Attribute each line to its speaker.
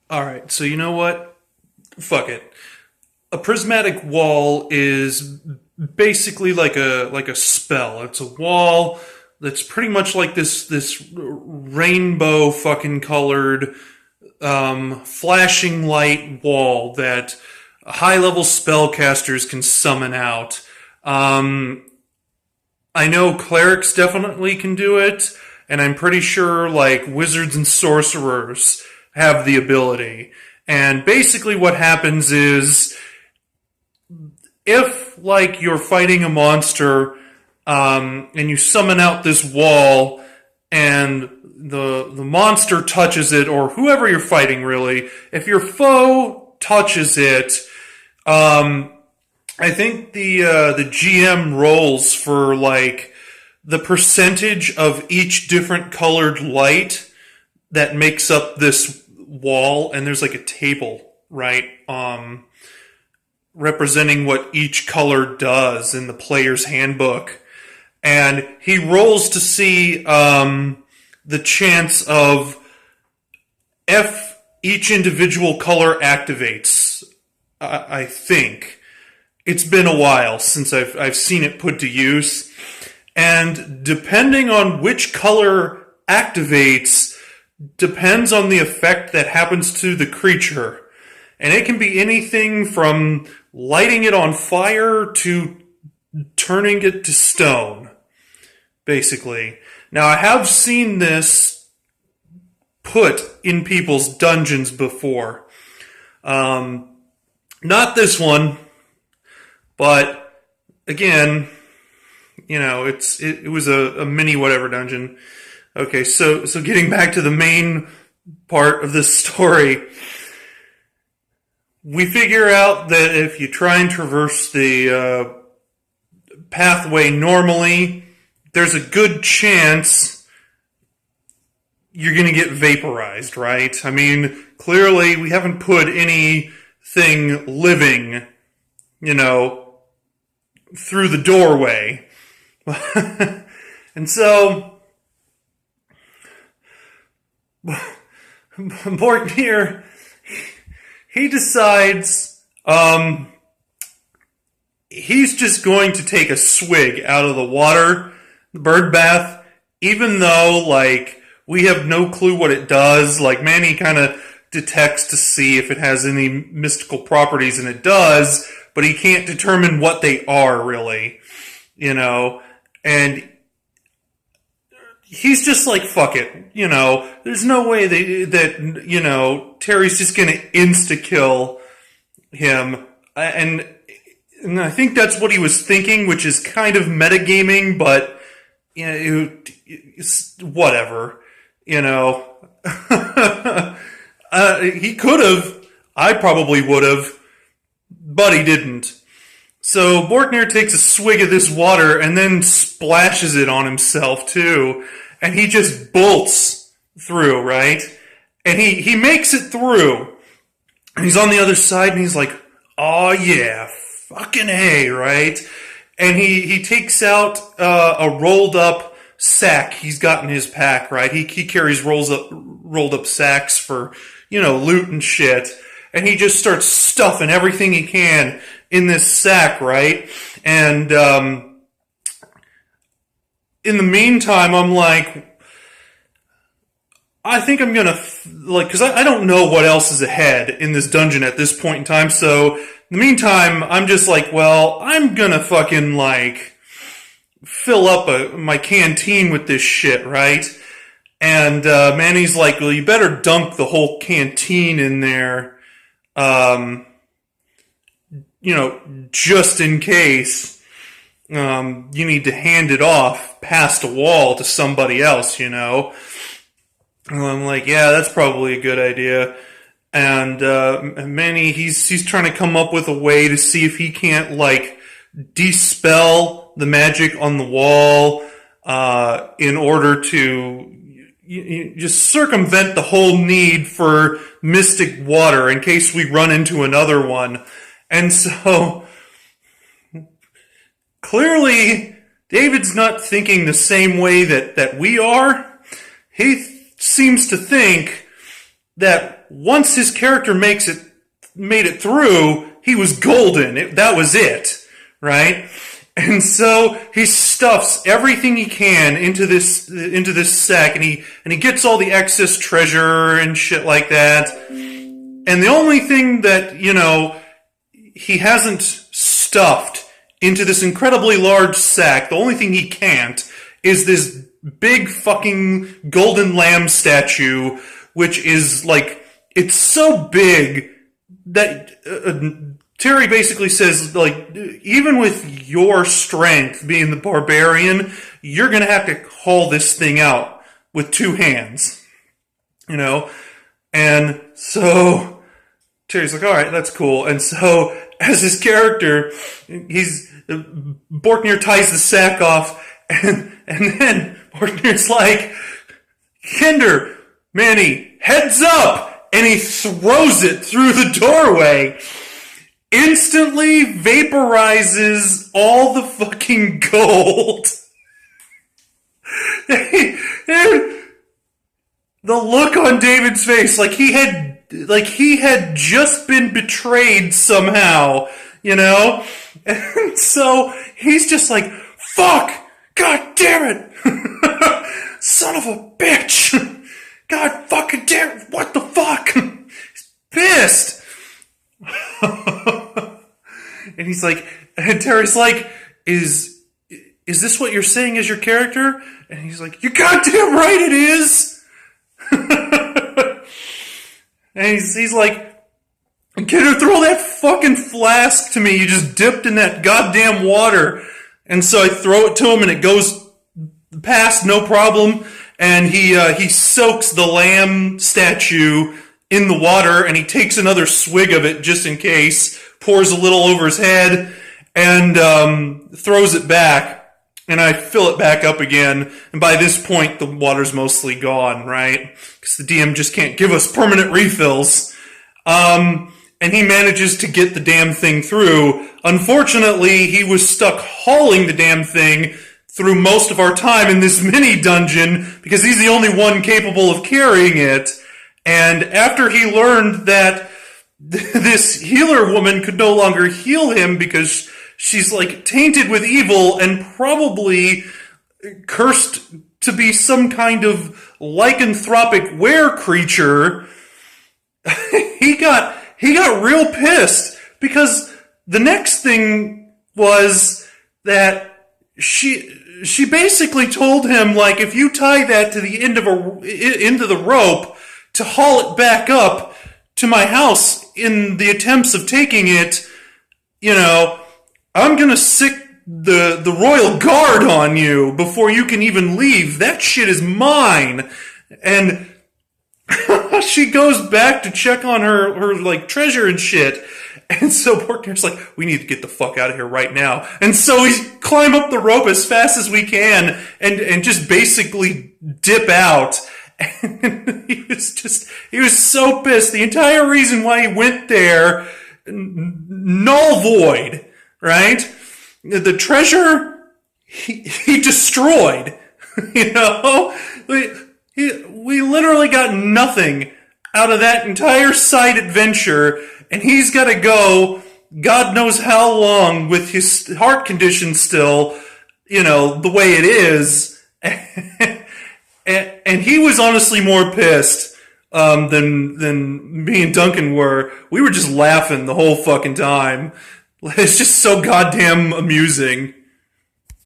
Speaker 1: All right, so you know what? Fuck it. A prismatic wall is basically like a spell. It's a wall that's pretty much like this rainbow fucking colored flashing light wall that high level spellcasters can summon out. Um, I know clerics definitely can do it, and I'm pretty sure like wizards and sorcerers have the ability. And basically, what happens is if like you're fighting a monster and you summon out this wall and the monster touches it, or whoever you're fighting really, if your foe touches it, um, I think the GM rolls for like the percentage of each different colored light that makes up this wall, and there's like a table, right? Representing what each color does in the player's handbook. And he rolls to see the chance of if each individual color activates. I think. It's been a while since I've seen it put to use. And depending on which color activates, depends on the effect that happens to the creature. And it can be anything from lighting it on fire to turning it to stone, basically. Now, I have seen this put in people's dungeons before. Not this one, but again, it was a mini whatever dungeon. Okay, so getting back to the main part of this story, we figure out that if you try and traverse the pathway normally, there's a good chance you're going to get vaporized, right? I mean, clearly we haven't put anything living, through the doorway. And so, Borgner, he decides he's just going to take a swig out of the water, the bird bath, even though, like, we have no clue what it does. Like, Manny kind of detects to see if it has any mystical properties, and it does, but he can't determine what they are, really, and he's just like, fuck it, there's no way that Terry's just gonna insta-kill him, and I think that's what he was thinking, which is kind of metagaming, but, it's whatever, he could have, I probably would have, but he didn't. So Borgner takes a swig of this water and then splashes it on himself too. And he just bolts through, right? And he makes it through. And he's on the other side and he's like, oh yeah, fucking A, right? And he takes out a rolled up sack he's got in his pack, right? He carries rolled up sacks for, loot and shit. And he just starts stuffing everything he can in this sack, right? And in the meantime, I'm like, I think I'm gonna, because I don't know what else is ahead in this dungeon at this point in time. So in the meantime, I'm just like, well, I'm gonna fucking like fill up my canteen with this shit, right? And Manny's like, well, you better dunk the whole canteen in there. Just in case you need to hand it off past a wall to somebody else, And I'm like, yeah, that's probably a good idea. And Manny, he's trying to come up with a way to see if he can't, like, dispel the magic on the wall in order to just circumvent the whole need for mystic water in case we run into another one. And so, clearly, David's not thinking the same way that we are. He seems to think that once his character made it through, he was golden. That was it, right? And so he stuffs everything he can into this sack, and he gets all the excess treasure and shit like that. And the only thing that, he hasn't stuffed into this incredibly large sack, the only thing he can't, is this big fucking golden lamb statue, which is like, it's so big that Terry basically says, like, even with your strength, being the barbarian, you're gonna have to haul this thing out with two hands, And so Terry's like, all right, that's cool. And so as his character, Borgner ties the sack off, and then Borgner's like, Kinder, Manny, heads up! And he throws it through the doorway. Instantly vaporizes all the fucking gold. The look on David's face, like he had just been betrayed somehow, And so he's just like, fuck! God damn it! Son of a bitch! God fucking damn it! What the fuck? He's pissed! And he's like, and Terry's like, is this what you're saying as your character? And he's like, you're goddamn right it is! And he's like, get her, throw that fucking flask to me you just dipped in that goddamn water. And so I throw it to him and it goes past no problem. And he soaks the lamb statue in the water, and he takes another swig of it just in case, pours a little over his head, and throws it back. And I fill it back up again, and by this point, the water's mostly gone, right? Because the DM just can't give us permanent refills. And he manages to get the damn thing through. Unfortunately, he was stuck hauling the damn thing through most of our time in this mini dungeon, because he's the only one capable of carrying it. And after he learned that this healer woman could no longer heal him because she's like tainted with evil and probably cursed to be some kind of lycanthropic were creature, he got real pissed, because the next thing was that she basically told him, like, if you tie that to the end of the rope to haul it back up to my house in the attempts of taking it, I'm gonna sick the royal guard on you before you can even leave. That shit is mine. And she goes back to check on her like treasure and shit. And so Borgner's like, we need to get the fuck out of here right now. And so we climb up the rope as fast as we can and just basically dip out. And he was so pissed. The entire reason why he went there, null void, right? The treasure, he destroyed, We literally got nothing out of that entire side adventure, and he's got to go God knows how long with his heart condition still, the way it is. And he was honestly more pissed than me and Duncan were. We were just laughing the whole fucking time. It's just so goddamn amusing.